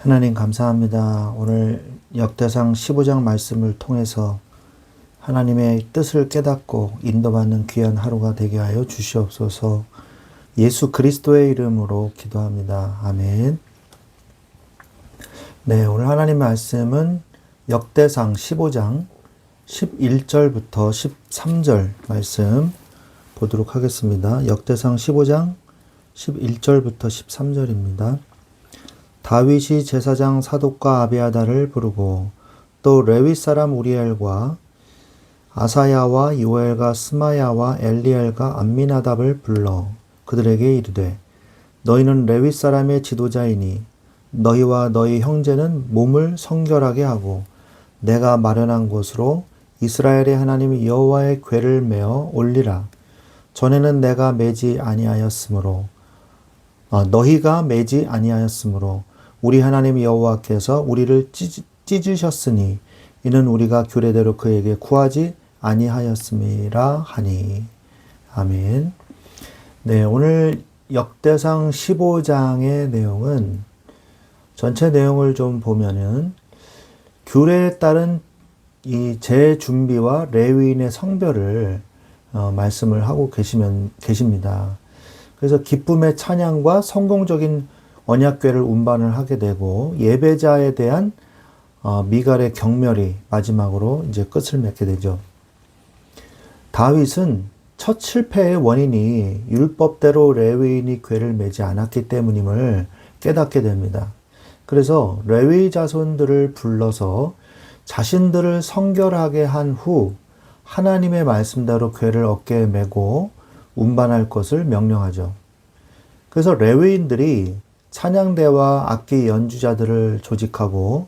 하나님 감사합니다. 오늘 역대상 15장 말씀을 통해서 하나님의 뜻을 깨닫고 인도받는 귀한 하루가 되게 하여 주시옵소서. 예수 그리스도의 이름으로 기도합니다. 아멘. 네, 오늘 하나님 말씀은 역대상 15장 11절부터 13절 말씀 보도록 하겠습니다. 역대상 15장 11절부터 13절입니다. 다윗이 제사장 사독과 아비아달을 부르고 또 레위 사람 우리엘과 아사야와 요엘과 스마야와 엘리엘과 암미나답을 불러 그들에게 이르되 너희는 레위 사람의 지도자이니 너희와 너희 형제는 몸을 성결하게 하고 내가 마련한 곳으로 이스라엘의 하나님 여호와의 궤를 메어 올리라. 전에는 내가 매지 아니하였으므로 너희가 매지 아니하였으므로 우리 하나님 여호와께서 우리를 찢으셨으니 이는 우리가 규례대로 그에게 구하지 아니하였음이라 하니. 아멘. 네, 오늘 역대상 15장의 내용은 전체 내용을 좀 보면은 규례에 따른 이 재준비와 레위인의 성별을 말씀을 하고 계십니다. 그래서 기쁨의 찬양과 성공적인 언약궤를 운반을 하게 되고 예배자에 대한 미갈의 경멸이 마지막으로 이제 끝을 맺게 되죠. 다윗은 첫 실패의 원인이 율법대로 레위인이 궤를 메지 않았기 때문임을 깨닫게 됩니다. 그래서 레위 자손들을 불러서 자신들을 성결하게 한 후 하나님의 말씀대로 궤를 어깨에 메고 운반할 것을 명령하죠. 그래서 레위인들이 찬양대와 악기 연주자들을 조직하고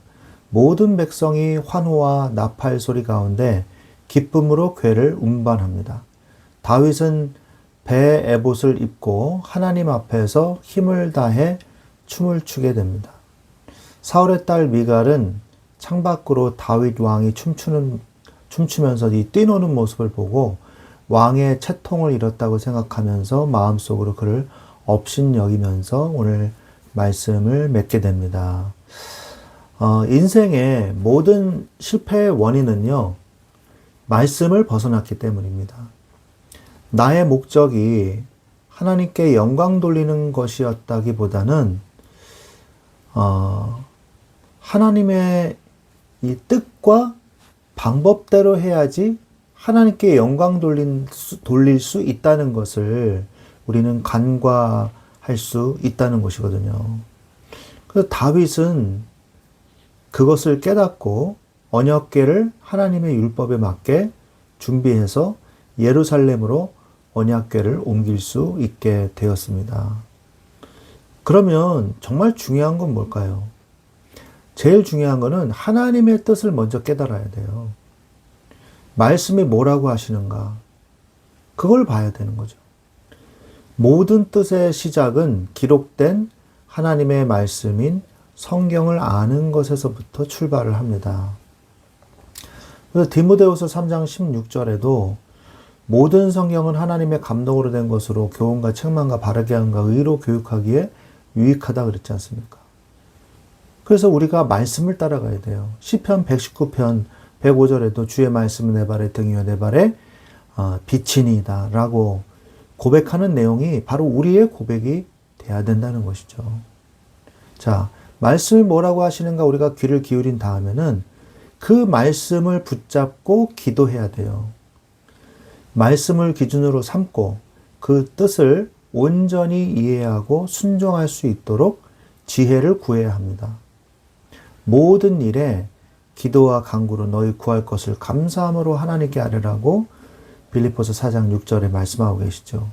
모든 백성이 환호와 나팔 소리 가운데 기쁨으로 궤를 운반합니다. 다윗은 배 에봇을 입고 하나님 앞에서 힘을 다해 춤을 추게 됩니다. 사울의 딸 미갈은 창밖으로 다윗 왕이 춤추면서 이 뛰노는 모습을 보고 왕의 채통을 잃었다고 생각하면서 마음속으로 그를 업신여기면서 오늘 말씀을 맺게 됩니다. 인생의 모든 실패의 원인은요, 말씀을 벗어났기 때문입니다. 나의 목적이 하나님께 영광 돌리는 것이었다기보다는 하나님의 이 뜻과 방법대로 해야지 하나님께 영광 돌릴 수 있다는 것을 우리는 간과할 수 있다는 것이거든요. 그래서 다윗은 그것을 깨닫고 언약궤를 하나님의 율법에 맞게 준비해서 예루살렘으로 언약궤를 옮길 수 있게 되었습니다. 그러면 정말 중요한 건 뭘까요? 제일 중요한 거는 하나님의 뜻을 먼저 깨달아야 돼요. 말씀이 뭐라고 하시는가? 그걸 봐야 되는 거죠. 모든 뜻의 시작은 기록된 하나님의 말씀인 성경을 아는 것에서부터 출발을 합니다. 그래서 디모데후서 3장 16절에도 모든 성경은 하나님의 감동으로 된 것으로 교훈과 책망과 바르게 함과 의로 교육하기에 유익하다 그랬지 않습니까? 그래서 우리가 말씀을 따라가야 돼요. 시편 119편 105절에도 주의 말씀은 내 발의 등이요 내 발의 빛이니이다 라고 고백하는 내용이 바로 우리의 고백이 돼야 된다는 것이죠. 자, 말씀이 뭐라고 하시는가 우리가 귀를 기울인 다음에는 그 말씀을 붙잡고 기도해야 돼요. 말씀을 기준으로 삼고 그 뜻을 온전히 이해하고 순종할 수 있도록 지혜를 구해야 합니다. 모든 일에 기도와 간구로 너희 구할 것을 감사함으로 하나님께 아뢰라고 빌립보서 4장 6절에 말씀하고 계시죠.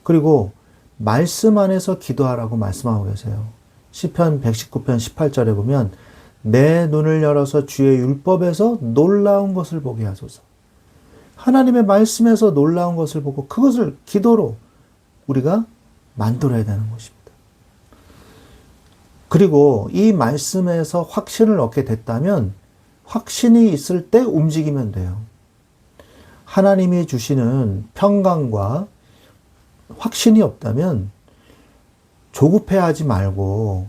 그리고 말씀 안에서 기도하라고 말씀하고 계세요. 시편 119편 18절에 보면 내 눈을 열어서 주의 율법에서 놀라운 것을 보게 하소서. 하나님의 말씀에서 놀라운 것을 보고 그것을 기도로 우리가 만들어야 되는 것입니다. 그리고 이 말씀에서 확신을 얻게 됐다면 확신이 있을 때 움직이면 돼요. 하나님이 주시는 평강과 확신이 없다면 조급해하지 말고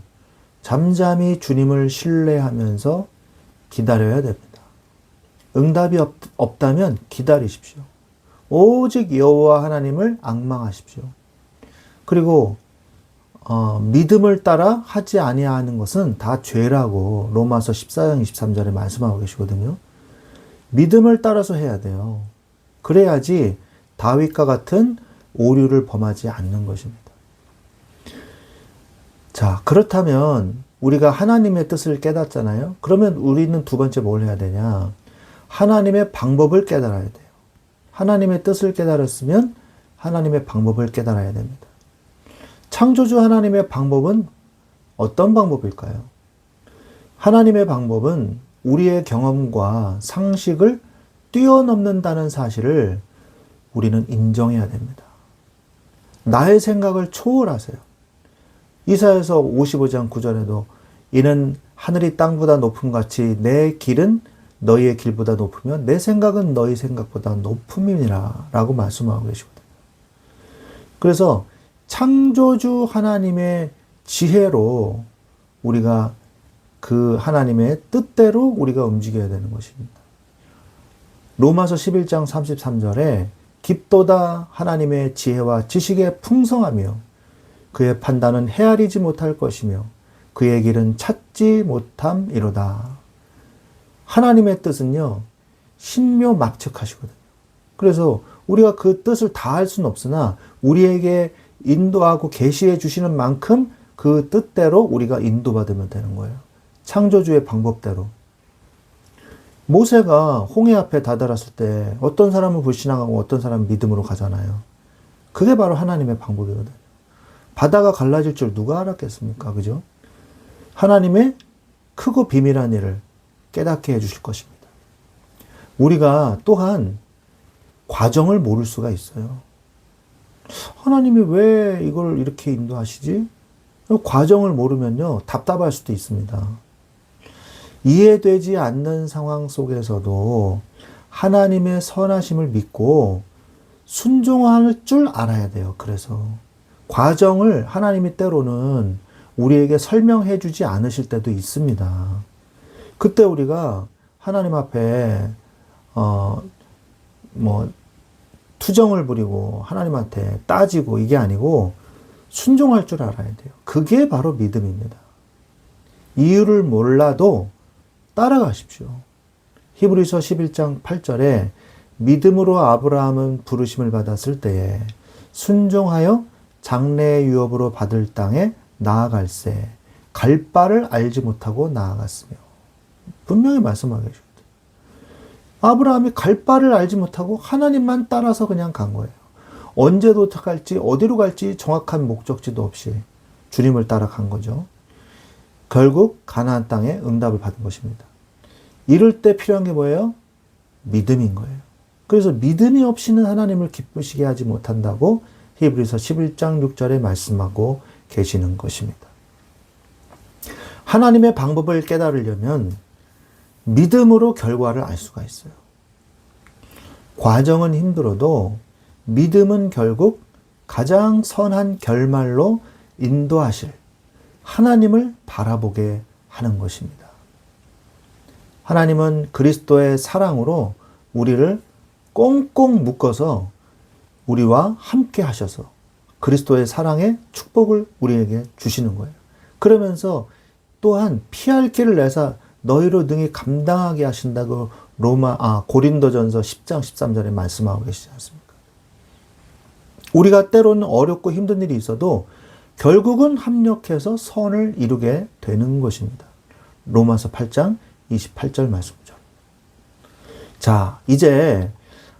잠잠히 주님을 신뢰하면서 기다려야 됩니다. 응답이 없다면 기다리십시오. 오직 여호와 하나님을 앙망하십시오. 그리고 믿음을 따라 하지 아니하는 것은 다 죄라고 로마서 14장 23절에 말씀하고 계시거든요. 믿음을 따라서 해야 돼요. 그래야지 다윗과 같은 오류를 범하지 않는 것입니다. 자, 그렇다면 우리가 하나님의 뜻을 깨닫잖아요. 그러면 우리는 두 번째 뭘 해야 되냐? 하나님의 방법을 깨달아야 돼요. 하나님의 뜻을 깨달았으면 하나님의 방법을 깨달아야 됩니다. 창조주 하나님의 방법은 어떤 방법일까요? 하나님의 방법은 우리의 경험과 상식을 뛰어넘는다는 사실을 우리는 인정해야 됩니다. 나의 생각을 초월하세요. 이사야서 55장 9절에도 이는 하늘이 땅보다 높음 같이 내 길은 너희의 길보다 높으며 내 생각은 너희 생각보다 높음이니라 라고 말씀하고 계시거든요. 그래서 창조주 하나님의 지혜로 우리가 그 하나님의 뜻대로 우리가 움직여야 되는 것입니다. 로마서 11장 33절에 깊도다 하나님의 지혜와 지식의 풍성하며 그의 판단은 헤아리지 못할 것이며 그의 길은 찾지 못함이로다. 하나님의 뜻은요, 신묘막측하시거든요. 그래서 우리가 그 뜻을 다 할 수는 없으나 우리에게 인도하고 계시해 주시는 만큼 그 뜻대로 우리가 인도받으면 되는 거예요. 창조주의 방법대로. 모세가 홍해 앞에 다다랐을 때 어떤 사람은 불신앙하고 어떤 사람은 믿음으로 가잖아요. 그게 바로 하나님의 방법이거든요. 바다가 갈라질 줄 누가 알았겠습니까? 그죠? 하나님의 크고 비밀한 일을 깨닫게 해주실 것입니다. 우리가 또한 과정을 모를 수가 있어요. 하나님이 왜 이걸 이렇게 인도하시지? 과정을 모르면요, 답답할 수도 있습니다. 이해되지 않는 상황 속에서도 하나님의 선하심을 믿고 순종할 줄 알아야 돼요. 그래서 과정을 하나님이 때로는 우리에게 설명해 주지 않으실 때도 있습니다. 그때 우리가 하나님 앞에 투정을 부리고 하나님한테 따지고 이게 아니고 순종할 줄 알아야 돼요. 그게 바로 믿음입니다. 이유를 몰라도 따라가십시오. 히브리서 11장 8절에 믿음으로 아브라함은 부르심을 받았을 때에 순종하여 장래의 유업으로 받을 땅에 나아갈새 갈 바를 알지 못하고 나아갔으며, 분명히 말씀하고 계십니다. 아브라함이 갈 바를 알지 못하고 하나님만 따라서 그냥 간 거예요. 언제 도착할지 어디로 갈지 정확한 목적지도 없이 주님을 따라간 거죠. 결국 가나안 땅에 응답을 받은 것입니다. 이럴 때 필요한 게 뭐예요? 믿음인 거예요. 그래서 믿음이 없이는 하나님을 기쁘시게 하지 못한다고 히브리서 11장 6절에 말씀하고 계시는 것입니다. 하나님의 방법을 깨달으려면 믿음으로 결과를 알 수가 있어요. 과정은 힘들어도 믿음은 결국 가장 선한 결말로 인도하실 하나님을 바라보게 하는 것입니다. 하나님은 그리스도의 사랑으로 우리를 꽁꽁 묶어서 우리와 함께 하셔서 그리스도의 사랑의 축복을 우리에게 주시는 거예요. 그러면서 또한 피할 길을 내사 너희로 능히 감당하게 하신다고 고린도전서 10장 13절에 말씀하고 계시지 않습니까? 우리가 때로는 어렵고 힘든 일이 있어도 결국은 합력해서 선을 이루게 되는 것입니다. 로마서 8장 28절 말씀이죠. 자, 이제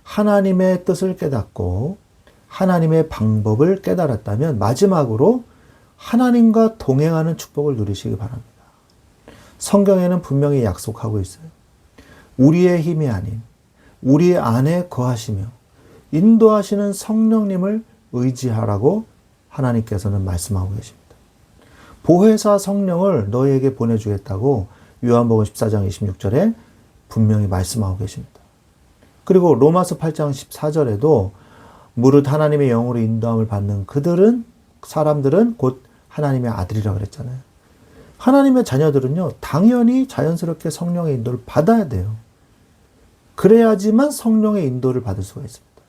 하나님의 뜻을 깨닫고 하나님의 방법을 깨달았다면 마지막으로 하나님과 동행하는 축복을 누리시기 바랍니다. 성경에는 분명히 약속하고 있어요. 우리의 힘이 아닌 우리 안에 거하시며 인도하시는 성령님을 의지하라고 하나님께서는 말씀하고 계십니다. 보혜사 성령을 너희에게 보내주겠다고 요한복음 14장 26절에 분명히 말씀하고 계십니다. 그리고 로마서 8장 14절에도 무릇 하나님의 영으로 인도함을 받는 사람들은 곧 하나님의 아들이라고 그랬잖아요. 하나님의 자녀들은요, 당연히 자연스럽게 성령의 인도를 받아야 돼요. 그래야지만 성령의 인도를 받을 수가 있습니다.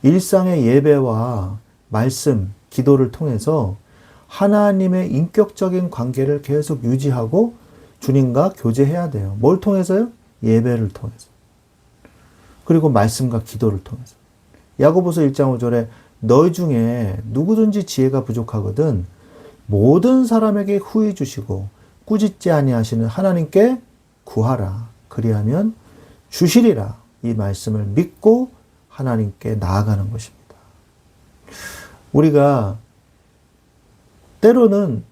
일상의 예배와 말씀, 기도를 통해서 하나님의 인격적인 관계를 계속 유지하고 주님과 교제해야 돼요. 뭘 통해서요? 예배를 통해서. 그리고 말씀과 기도를 통해서. 야고보서 1장 5절에 너희 중에 누구든지 지혜가 부족하거든 모든 사람에게 후히 주시고 꾸짖지 아니하시는 하나님께 구하라. 그리하면 주시리라. 이 말씀을 믿고 하나님께 나아가는 것입니다. 우리가 때로는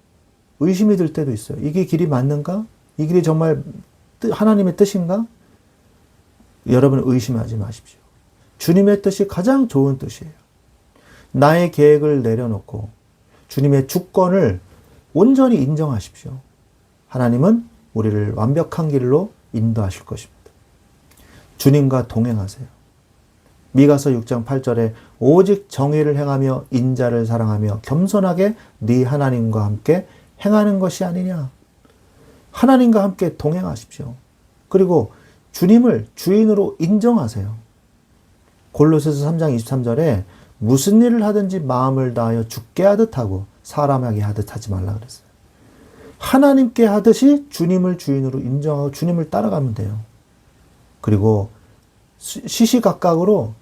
의심이 들 때도 있어요. 이게 길이 맞는가? 이 길이 정말 하나님의 뜻인가? 여러분 의심하지 마십시오. 주님의 뜻이 가장 좋은 뜻이에요. 나의 계획을 내려놓고 주님의 주권을 온전히 인정하십시오. 하나님은 우리를 완벽한 길로 인도하실 것입니다. 주님과 동행하세요. 미가서 6장 8절에 오직 정의를 행하며 인자를 사랑하며 겸손하게 네 하나님과 함께 행하는 것이 아니냐. 하나님과 함께 동행하십시오. 그리고 주님을 주인으로 인정하세요. 골로새서 3장 23절에 무슨 일을 하든지 마음을 다하여 주께 하듯 하고 사람에게 하듯 하지 말라 그랬어요. 하나님께 하듯이 주님을 주인으로 인정하고 주님을 따라가면 돼요. 그리고 시시각각으로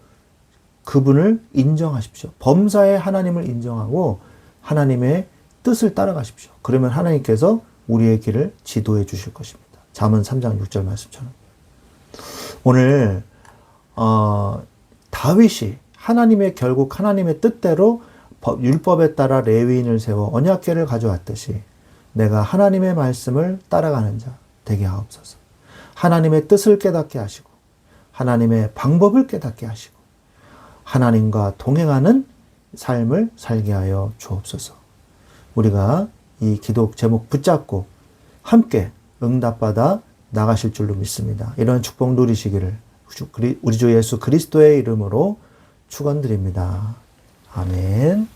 그분을 인정하십시오. 범사에 하나님을 인정하고 하나님의 뜻을 따라가십시오. 그러면 하나님께서 우리의 길을 지도해 주실 것입니다. 잠언 3장 6절 말씀처럼. 오늘 다윗이 결국 하나님의 뜻대로 율법에 따라 레위인을 세워 언약궤를 가져왔듯이 내가 하나님의 말씀을 따라가는 자 되게 하옵소서. 하나님의 뜻을 깨닫게 하시고 하나님의 방법을 깨닫게 하시고 하나님과 동행하는 삶을 살게 하여 주옵소서. 우리가 이 기도 제목 붙잡고 함께 응답받아 나가실 줄로 믿습니다. 이런 축복 누리시기를 우리 주 예수 그리스도의 이름으로 축원드립니다. 아멘.